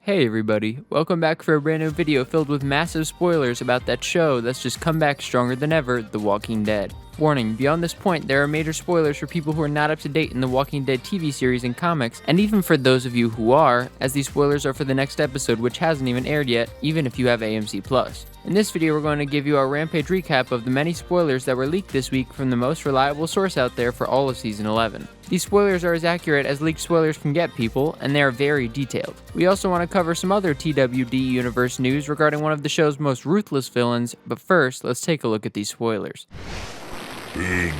Hey everybody, welcome back for a brand new video filled with massive spoilers about that show that's just come back stronger than ever, The Walking Dead. Warning, beyond this point, there are major spoilers for people who are not up to date in The Walking Dead TV series and comics, and even for those of you who are, as these spoilers are for the next episode which hasn't even aired yet, even if you have AMC+. In this video, we're going to give you our Rampage recap of the many spoilers that were leaked this week from the most reliable source out there for all of Season 11. These spoilers are as accurate as leaked spoilers can get, people, and they are very detailed. We also want to cover some other TWD Universe news regarding one of the show's most ruthless villains, but first, let's take a look at these spoilers. Rampage.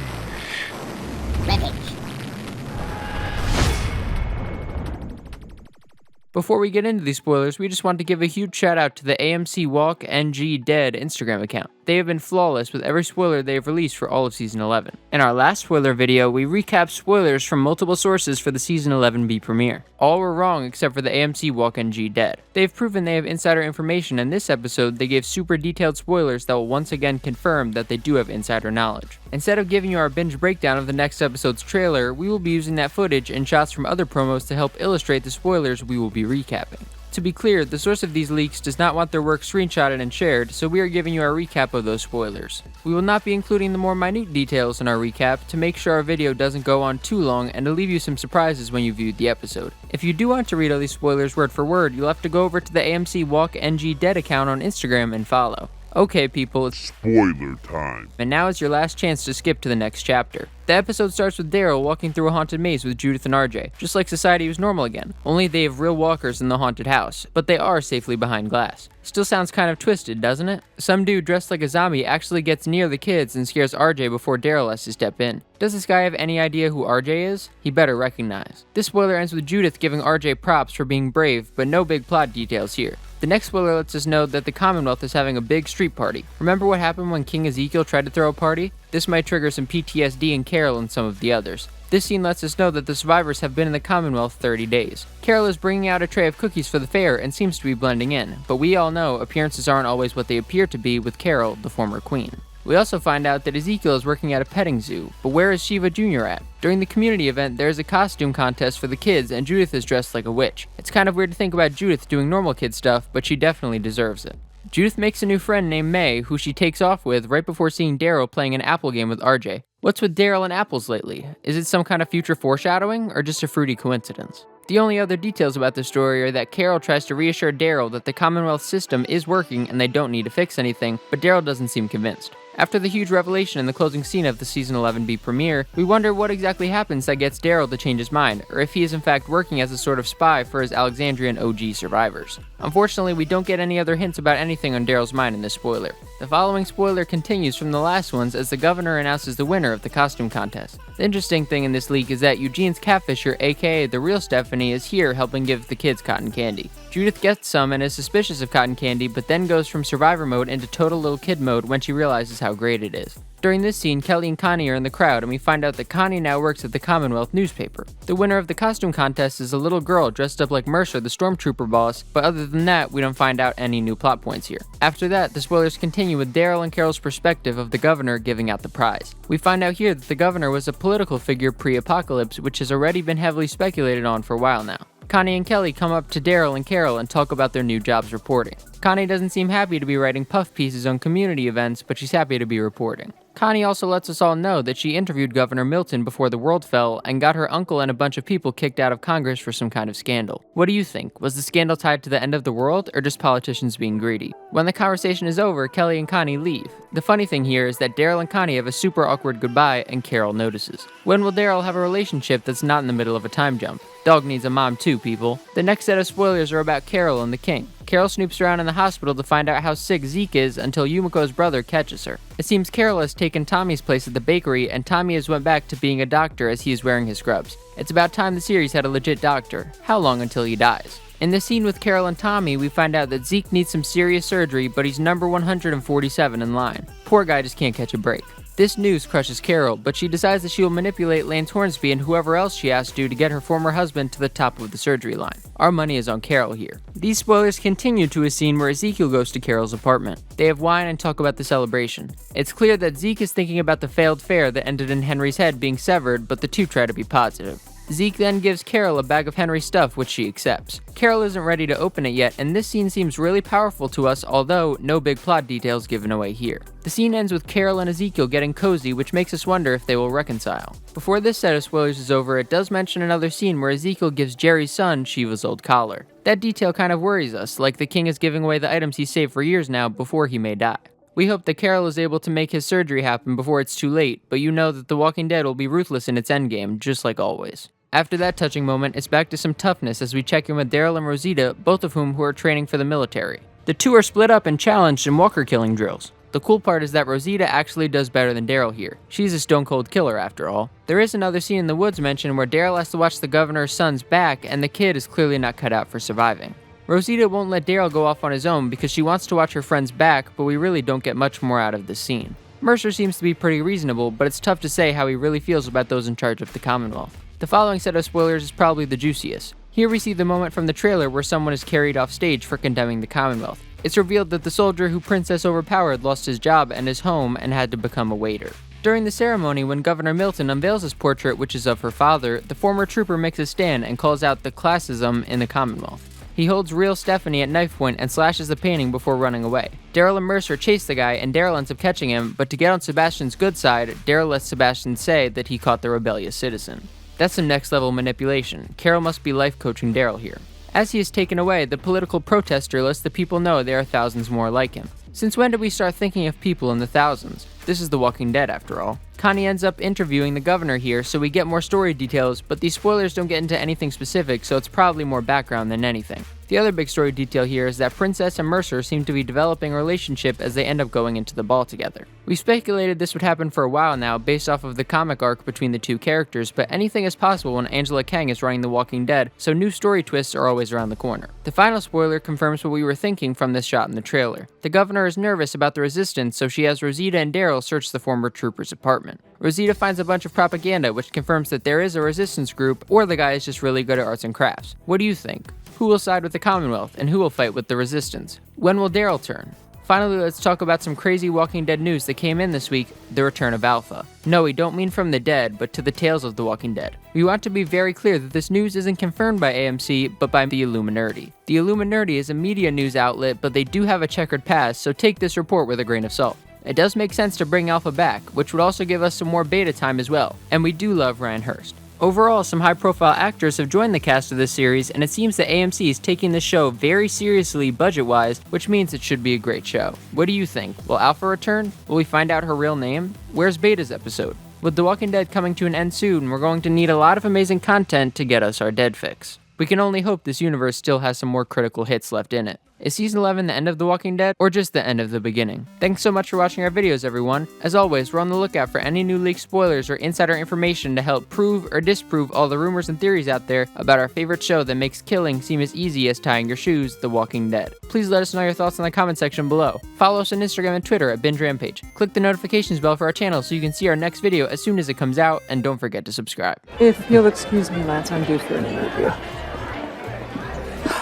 Before we get into these spoilers, we just want to give a huge shout out to the AMCWALKNGDead Instagram account. They have been flawless with every spoiler they have released for all of Season 11. In our last spoiler video, we recapped spoilers from multiple sources for the Season 11B premiere. All were wrong except for the AMCWALKNGDead. They've proven they have insider information, and this episode they gave super detailed spoilers that will once again confirm that they do have insider knowledge. Instead of giving you our binge breakdown of the next episode's trailer, we will be using that footage and shots from other promos to help illustrate the spoilers we will be recapping. To be clear, the source of these leaks does not want their work screenshotted and shared, so we are giving you our recap of those spoilers. We will not be including the more minute details in our recap to make sure our video doesn't go on too long and to leave you some surprises when you viewed the episode. If you do want to read all these spoilers word for word, you'll have to go over to the AMCWALKNGDead account on Instagram and follow. Okay people, it's spoiler time. And now is your last chance to skip to the next chapter. The episode starts with Daryl walking through a haunted maze with Judith and RJ, just like society was normal again, only they have real walkers in the haunted house, but they are safely behind glass. Still sounds kind of twisted, doesn't it? Some dude dressed like a zombie actually gets near the kids and scares RJ before Daryl has to step in. Does this guy have any idea who RJ is? He better recognize. This spoiler ends with Judith giving RJ props for being brave, but no big plot details here. The next spoiler lets us know that the Commonwealth is having a big street party. Remember what happened when King Ezekiel tried to throw a party? This might trigger some PTSD in Carol and some of the others. This scene lets us know that the survivors have been in the Commonwealth 30 days. Carol is bringing out a tray of cookies for the fair and seems to be blending in, but we all know appearances aren't always what they appear to be with Carol, the former queen. We also find out that Ezekiel is working at a petting zoo, but where is Shiva Jr. at? During the community event, there is a costume contest for the kids and Judith is dressed like a witch. It's kind of weird to think about Judith doing normal kid stuff, but she definitely deserves it. Judith makes a new friend named May, who she takes off with right before seeing Daryl playing an apple game with RJ. What's with Daryl and apples lately? Is it some kind of future foreshadowing, or just a fruity coincidence? The only other details about the story are that Carol tries to reassure Daryl that the Commonwealth system is working and they don't need to fix anything, but Daryl doesn't seem convinced. After the huge revelation in the closing scene of the Season 11B premiere, we wonder what exactly happens that gets Daryl to change his mind, or if he is in fact working as a sort of spy for his Alexandrian OG survivors. Unfortunately, we don't get any other hints about anything on Daryl's mind in this spoiler. The following spoiler continues from the last ones as the governor announces the winner of the costume contest. The interesting thing in this leak is that Eugene's catfisher, aka the real Stephanie, is here helping give the kids cotton candy. Judith gets some and is suspicious of cotton candy, but then goes from survivor mode into total little kid mode when she realizes how great it is. During this scene, Kelly and Connie are in the crowd, and we find out that Connie now works at the Commonwealth newspaper. The winner of the costume contest is a little girl dressed up like Mercer, the stormtrooper boss, but other than that, we don't find out any new plot points here. After that, the spoilers continue with Daryl and Carol's perspective of the governor giving out the prize. We find out here that the governor was a political figure pre-apocalypse, which has already been heavily speculated on for a while now. Connie and Kelly come up to Daryl and Carol and talk about their new jobs reporting. Connie doesn't seem happy to be writing puff pieces on community events, but she's happy to be reporting. Connie also lets us all know that she interviewed Governor Milton before the world fell and got her uncle and a bunch of people kicked out of Congress for some kind of scandal. What do you think? Was the scandal tied to the end of the world or just politicians being greedy? When the conversation is over, Kelly and Connie leave. The funny thing here is that Daryl and Connie have a super awkward goodbye and Carol notices. When will Daryl have a relationship that's not in the middle of a time jump? Dog needs a mom too, people. The next set of spoilers are about Carol and the king. Carol snoops around in the hospital to find out how sick Zeke is until Yumiko's brother catches her. It seems Carol has taken Tommy's place at the bakery and Tommy has went back to being a doctor as he is wearing his scrubs. It's about time the series had a legit doctor. How long until he dies? In the scene with Carol and Tommy, we find out that Zeke needs some serious surgery, but he's number 147 in line. Poor guy just can't catch a break. This news crushes Carol, but she decides that she will manipulate Lance Hornsby and whoever else she has to get her former husband to the top of the surgery line. Our money is on Carol here. These spoilers continue to a scene where Ezekiel goes to Carol's apartment. They have wine and talk about the celebration. It's clear that Zeke is thinking about the failed fair that ended in Henry's head being severed, but the two try to be positive. Zeke then gives Carol a bag of Henry's stuff, which she accepts. Carol isn't ready to open it yet, and this scene seems really powerful to us, although no big plot details given away here. The scene ends with Carol and Ezekiel getting cozy, which makes us wonder if they will reconcile. Before this set of spoilers is over, it does mention another scene where Ezekiel gives Jerry's son Shiva's old collar. That detail kind of worries us, like the king is giving away the items he's saved for years now before he may die. We hope that Carol is able to make his surgery happen before it's too late, but you know that The Walking Dead will be ruthless in its endgame, just like always. After that touching moment, it's back to some toughness as we check in with Daryl and Rosita, both of whom are training for the military. The two are split up and challenged in walker killing drills. The cool part is that Rosita actually does better than Daryl here. She's a stone cold killer after all. There is another scene in the woods mentioned where Daryl has to watch the governor's son's back, and the kid is clearly not cut out for surviving. Rosita won't let Daryl go off on his own because she wants to watch her friend's back, but we really don't get much more out of this scene. Mercer seems to be pretty reasonable, but it's tough to say how he really feels about those in charge of the Commonwealth. The following set of spoilers is probably the juiciest. Here we see the moment from the trailer where someone is carried off stage for condemning the Commonwealth. It's revealed that the soldier who Princess overpowered lost his job and his home and had to become a waiter. During the ceremony, when Governor Milton unveils his portrait, which is of her father, the former trooper makes a stand and calls out the classism in the Commonwealth. He holds real Stephanie at knife point and slashes the painting before running away. Daryl and Mercer chase the guy, and Daryl ends up catching him, but to get on Sebastian's good side, Daryl lets Sebastian say that he caught the rebellious citizen. That's some next level manipulation. Carol must be life coaching Daryl here. As he is taken away, the political protester lets the people know there are thousands more like him. Since when did we start thinking of people in the thousands? This is The Walking Dead after all. Connie ends up interviewing the governor here, so we get more story details, but these spoilers don't get into anything specific, so it's probably more background than anything. The other big story detail here is that Princess and Mercer seem to be developing a relationship as they end up going into the ball together. We speculated this would happen for a while now based off of the comic arc between the two characters, but anything is possible when Angela Kang is running The Walking Dead, so new story twists are always around the corner. The final spoiler confirms what we were thinking from this shot in the trailer. The governor is nervous about the resistance, so she has Rosita and Daryl search the former trooper's apartment. Rosita finds a bunch of propaganda which confirms that there is a resistance group, or the guy is just really good at arts and crafts. What do you think? Who will side with the Commonwealth, and who will fight with the resistance? When will Daryl turn? Finally, let's talk about some crazy Walking Dead news that came in this week, the return of Alpha. No, we don't mean from the dead, but to the tales of The Walking Dead. We want to be very clear that this news isn't confirmed by AMC, but by the Illuminati. The Illuminati is a media news outlet, but they do have a checkered past, so take this report with a grain of salt. It does make sense to bring Alpha back, which would also give us some more beta time as well, and we do love Ryan Hurst. Overall, some high-profile actors have joined the cast of this series, and it seems that AMC is taking this show very seriously budget-wise, which means it should be a great show. What do you think? Will Alpha return? Will we find out her real name? Where's Beta's episode? With The Walking Dead coming to an end soon, we're going to need a lot of amazing content to get us our dead fix. We can only hope this universe still has some more critical hits left in it. Is Season 11 the end of The Walking Dead, or just the end of the beginning? Thanks so much for watching our videos, everyone. As always, we're on the lookout for any new leaked spoilers or insider information to help prove or disprove all the rumors and theories out there about our favorite show that makes killing seem as easy as tying your shoes, The Walking Dead. Please let us know your thoughts in the comment section below. Follow us on Instagram and Twitter at Rampage. Click the notifications bell for our channel so you can see our next video as soon as it comes out, and don't forget to subscribe. If you'll excuse me, Lance, I'm due for an interview.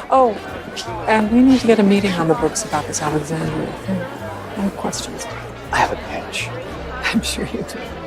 Oh, and we need to get a meeting on the books about this Alexandria thing. I have questions. I have a pitch. I'm sure you do.